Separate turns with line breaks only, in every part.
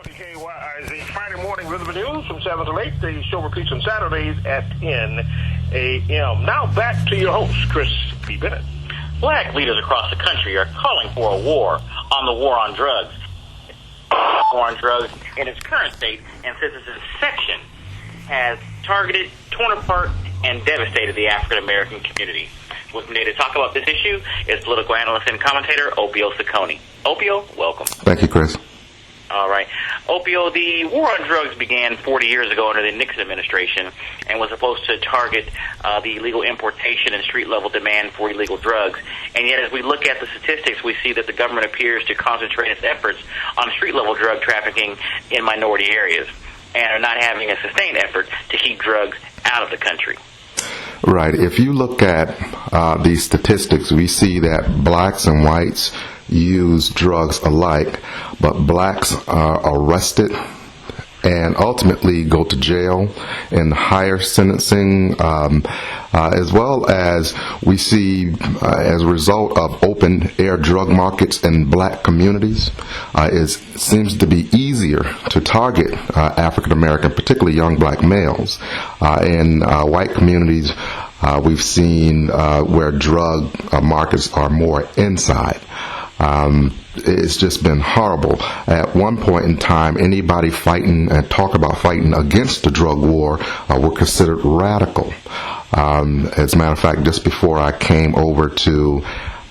WKYIZ Friday morning with the news from 7 to 8. The show repeats on Saturdays at 10 a.m. Now back to your host, Chris P. Bennett.
Black leaders across the country are calling for a war on the war on drugs. War on drugs in its current state and since its inception has targeted, torn apart, and devastated the African American community. With me to talk about this issue is political analyst and commentator Opio Ciccone. Opio, welcome.
Thank you, Chris.
All right. Opio, the war on drugs began 40 years ago under the Nixon administration and was supposed to target the illegal importation and street-level demand for illegal drugs. And yet, as we look at the statistics, we see that the government appears to concentrate its efforts on street-level drug trafficking in minority areas and are not having a sustained effort to keep drugs out of the country.
Right. If you look at these statistics, we see that blacks and whites use drugs alike, but blacks are arrested and ultimately go to jail in higher sentencing, as well as we see as a result of open air drug markets in black communities, it seems to be easier to target African American, particularly young black males. In white communities, we've seen where drug markets are more inside. It's just been horrible. At one point in time, anybody fighting and talk about fighting against the drug war were considered radical. As a matter of fact, just before I came over to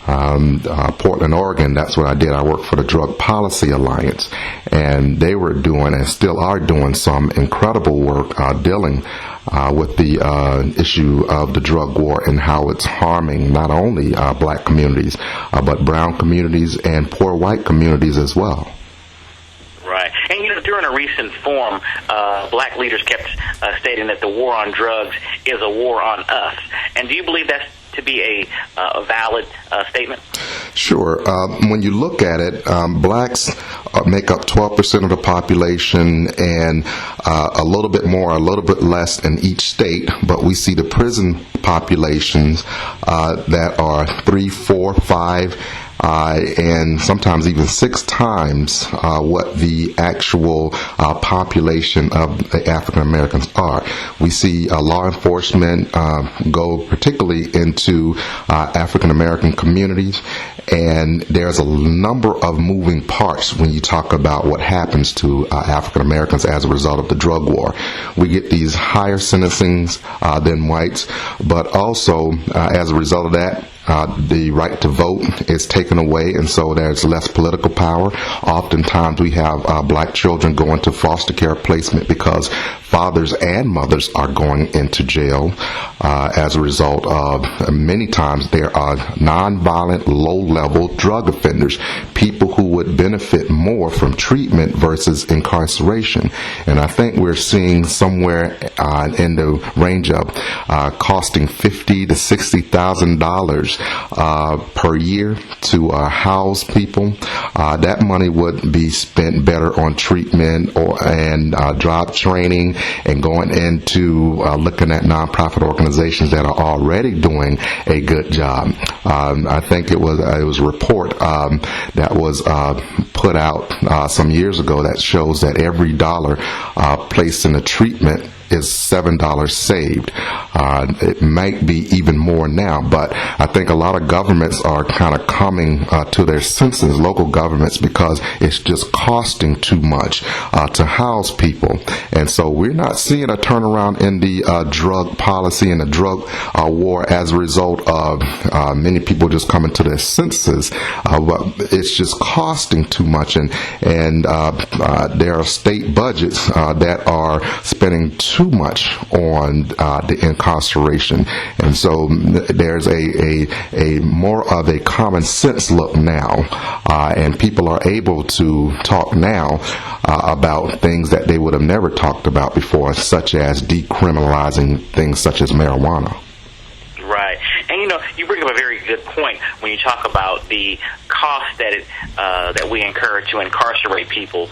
Portland, Oregon, that's what I did. I worked for the Drug Policy Alliance, and they were doing and still are doing some incredible work dealing with the issue of the drug war and how it's harming not only black communities, but brown communities and poor white communities as well.
Right. And, during a recent forum, black leaders kept stating that the war on drugs is a war on us. And do you believe that's to be a valid statement?
Sure. When you look at it, blacks make up 12% of the population and a little bit more, a little bit less in each state, but we see the prison populations that are 3, 4, 5, and sometimes even 6 times what the actual population of the African Americans are. We see law enforcement go particularly into African American communities, and there's a number of moving parts when you talk about what happens to African Americans as a result of the drug war. We get these higher sentencings than whites, but also as a result of that, the right to vote is taken away, and so there's less political power. Oftentimes we have black children go into foster care placement because fathers and mothers are going into jail as a result of, many times, there are nonviolent, low-level drug offenders, people who would benefit more from treatment versus incarceration. And I think we're seeing somewhere in the range of costing $50,000 to $60,000 per year to house people. That money would be spent better on treatment and job training and going into looking at nonprofit organizations that are already doing a good job. I think it was a report that was put out some years ago that shows that every dollar placed in a treatment is $7 saved. It might be even more now, but I think a lot of governments are kind of coming to their senses, local governments, because it's just costing too much to house people. And so we're not seeing a turnaround in the drug policy and the drug war as a result of many people just coming to their senses, but it's just costing too much, and there are state budgets that are spending too much on the incarceration, and so there's a more of a common sense look now, and people are able to talk now about things that they would have never talked about before, such as decriminalizing things such as marijuana.
Right. And you bring up a very good point when you talk about the cost that we incur to incarcerate people,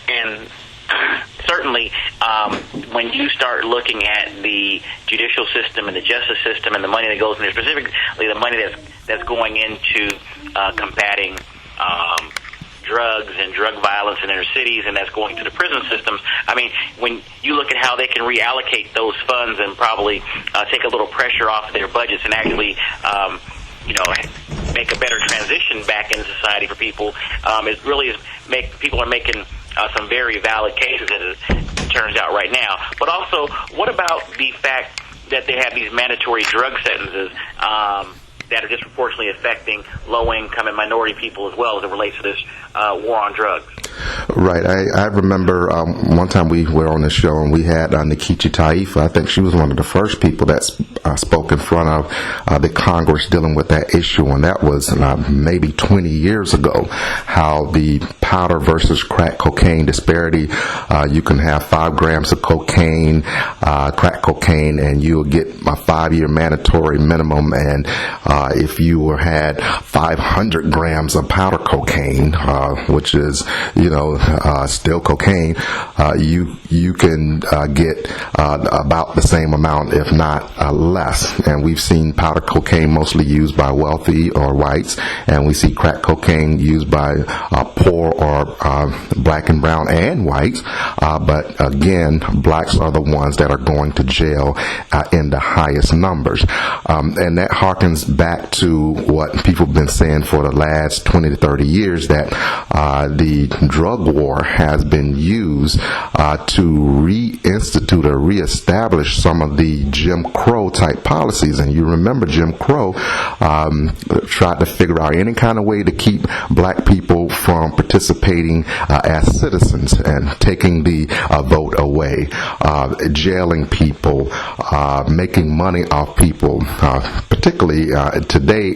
and certainly, when you start looking at the judicial system and the justice system and the money that goes in there, specifically the money that's going into combating drugs and drug violence in inner cities, and that's going to the prison systems. I mean, when you look at how they can reallocate those funds and probably take a little pressure off their budgets and actually, make a better transition back into society for people, it really is people are making some very valid cases, as it turns out right now. But also, what about the fact that they have these mandatory drug sentences that are disproportionately affecting low-income and minority people as well as it relates to this war on drugs?
Right. I remember one time we were on the show and we had Nikita Taifa. I think she was one of the first people that spoke in front of the Congress dealing with that issue, and that was maybe 20 years ago, how the powder versus crack cocaine disparity, you can have 5 grams of cocaine, crack cocaine, and you'll get a 5-year mandatory minimum, and if you had 500 grams of powder cocaine, which is, still cocaine, you can get about the same amount, if not less. And we've seen powder cocaine mostly used by wealthy or whites, and we see crack cocaine used by poor or black and brown and whites. But again, blacks are the ones that are going to jail in the highest numbers. And that harkens back to what people have been saying for the last 20 to 30 years, that the drug war has been used to reinstitute or reestablish some of the Jim Crow type policies. And you remember Jim Crow tried to figure out any kind of way to keep black people from participating as citizens and taking the vote away, jailing people, making money off people, particularly today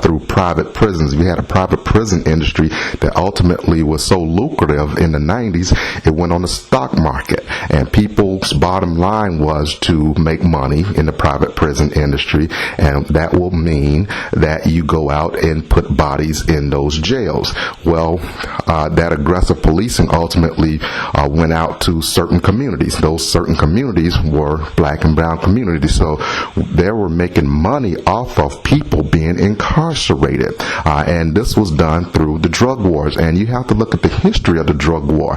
through private prisons. We had a private prison industry that ultimately was so lucrative in the 90s, it went on the stock market, and people's bottom line was to make money in the private prison industry, and that will mean that you go out and put bodies in those jails. Well, that aggressive policing ultimately went out to certain communities. Those certain communities were black and brown communities, so they were making money off of people being incarcerated, and this was done through the drug wars. And you have to look at the history of the drug war.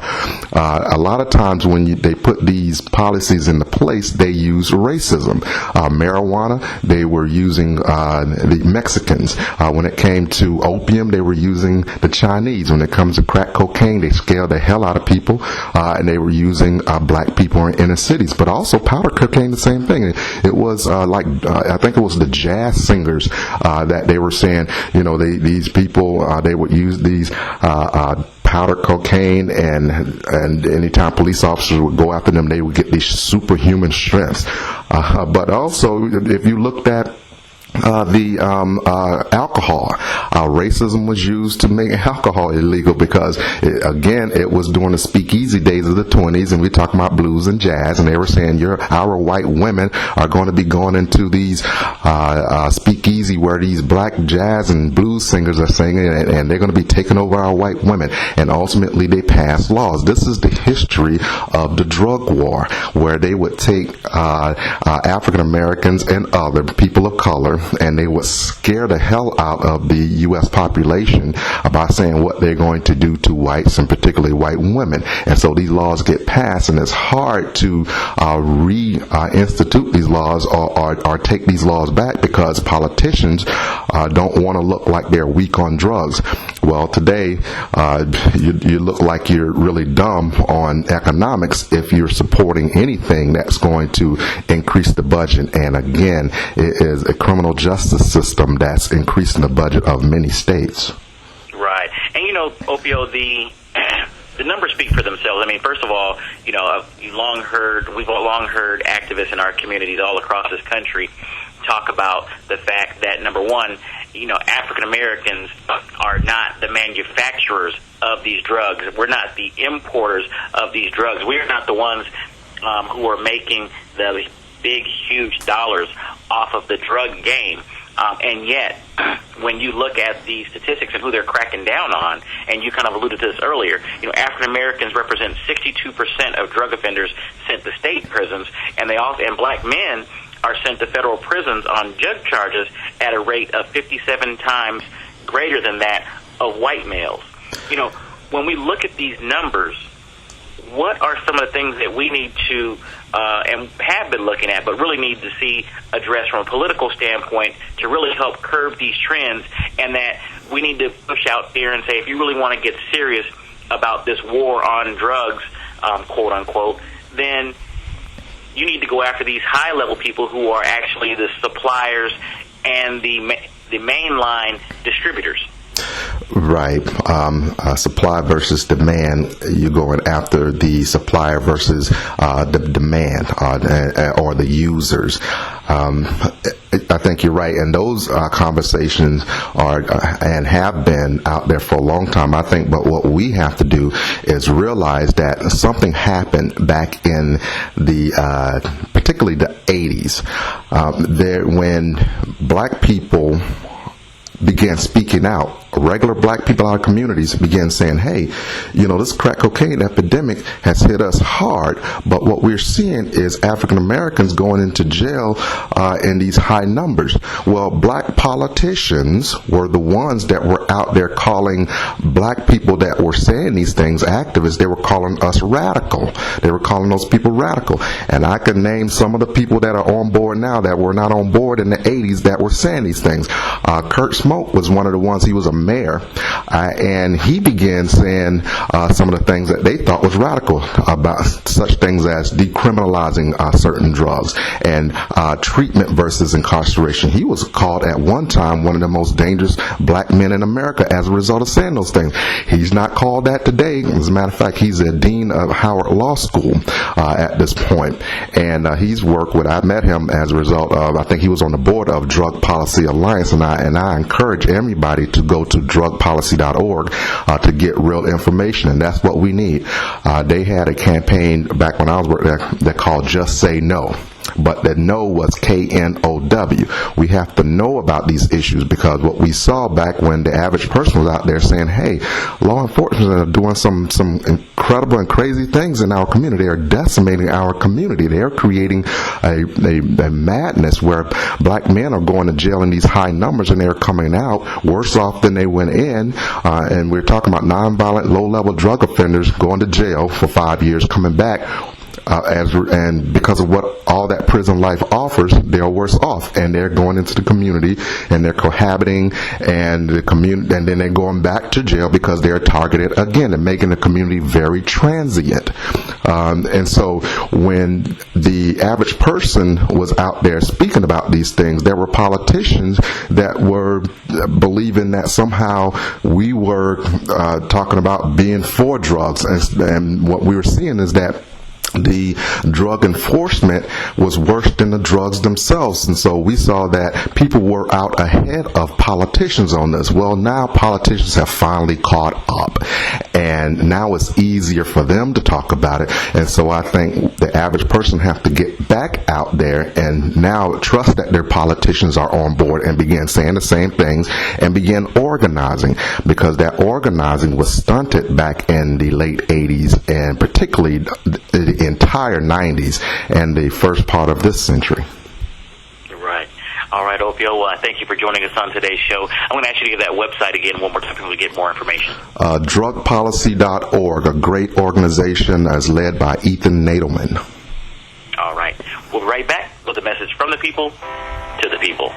A lot of times when they put these policies into place, they use racism. Marijuana, they were using the Mexicans. When it came to opium, they were using the Chinese. When it comes to crack cocaine, they scared the hell out of people, and they were using black people in inner cities. But also powder cocaine, the same thing. It was I think it was the jazz singers that they were saying, these people, they would use these powder cocaine, and anytime police officers would go after them, they would get these superhuman strengths. But also, if you looked at the alcohol, racism was used to make alcohol illegal because, it was during the speakeasy days of the 20s, and we're talking about blues and jazz, and they were saying our white women are going to be going into these speakeasy where these black jazz and blues singers are singing, and they're going to be taking over our white women. And ultimately they passed laws. This is the history of the drug war, where they would take African Americans and other people of color, and they would scare the hell out of the U.S. population by saying what they're going to do to whites, and particularly white women. And so these laws get passed, and it's hard to reinstitute these laws or take these laws back, because politicians don't want to look like they're weak on drugs. Well, today you look like you're really dumb on economics if you're supporting anything that's going to increase the budget. And again, it is a criminal justice system that's increasing the budget of many states.
Right. And Opio, the numbers speak for themselves. I mean, first of all, we've long heard activists in our communities all across this country talk about the fact that, number one, African Americans are not the manufacturers of these drugs. We're not the importers of these drugs. We're not the ones who are making the big, huge dollars off of the drug game. And yet, when you look at the statistics and who they're cracking down on, and you kind of alluded to this earlier, African Americans represent 62% of drug offenders sent to state prisons, and black men are sent to federal prisons on drug charges at a rate of 57 times greater than that of white males. when we look at these numbers, what are some of the things that we need to and have been looking at, but really need to see addressed from a political standpoint to really help curb these trends, and that we need to push out there and say, if you really want to get serious about this war on drugs, quote unquote, then you need to go after these high-level people who are actually the suppliers and the mainline distributors.
Right. Supply versus demand. You're going after the supplier versus the demand or the users. I think you're right, and those conversations are and have been out there for a long time, I think. But what we have to do is realize that something happened back in the particularly the 80s, when black people began speaking out. Regular black people in our communities began saying, hey, this crack cocaine epidemic has hit us hard, but what we're seeing is African Americans going into jail in these high numbers. Well, black politicians were the ones that were out there calling black people that were saying these things, activists. They were calling us radical. They were calling those people radical. And I can name some of the people that are on board now that were not on board in the 80s that were saying these things. Kurt Smoke was one of the ones. He was a mayor, and he began saying some of the things that they thought was radical about such things as decriminalizing certain drugs and treatment versus incarceration. He was called at one time one of the most dangerous black men in America as a result of saying those things. He's not called that today. As a matter of fact, he's a dean of Howard Law School at this point, and he's worked with, I met him as a result of, I think he was on the board of Drug Policy Alliance, and I encourage everybody to go to drugpolicy.org to get real information, and that's what we need. They had a campaign back when I was working there that called Just Say No. But that no was K-N-O-W. We have to know about these issues, because what we saw back when the average person was out there saying, hey, law enforcement are doing some incredible and crazy things in our community. They are decimating our community. They are creating a madness where black men are going to jail in these high numbers, and they're coming out worse off than they went in. And we're talking about nonviolent, low-level drug offenders going to jail for 5 years, coming back. And because of what all that prison life offers, they're worse off, and they're going into the community and they're cohabiting, and and then they're going back to jail because they're targeted again and making the community very transient. And so when the average person was out there speaking about these things, there were politicians that were believing that somehow we were talking about being for drugs, and what we were seeing is that the drug enforcement was worse than the drugs themselves. And so we saw that people were out ahead of politicians on this. Well, now politicians have finally caught up, and now it's easier for them to talk about it. And so I think the average person have to get back out there and now trust that their politicians are on board and begin saying the same things and begin organizing, because that organizing was stunted back in the late 80s and particularly the entire 90s and the first part of this century.
Right. All right, Opio, well, thank you for joining us on today's show. I'm going to ask you to give that website again one more time so we get more information.
Drugpolicy.org, a great organization as led by Ethan Nadelman.
All right. We'll be right back with a message from the people to the people.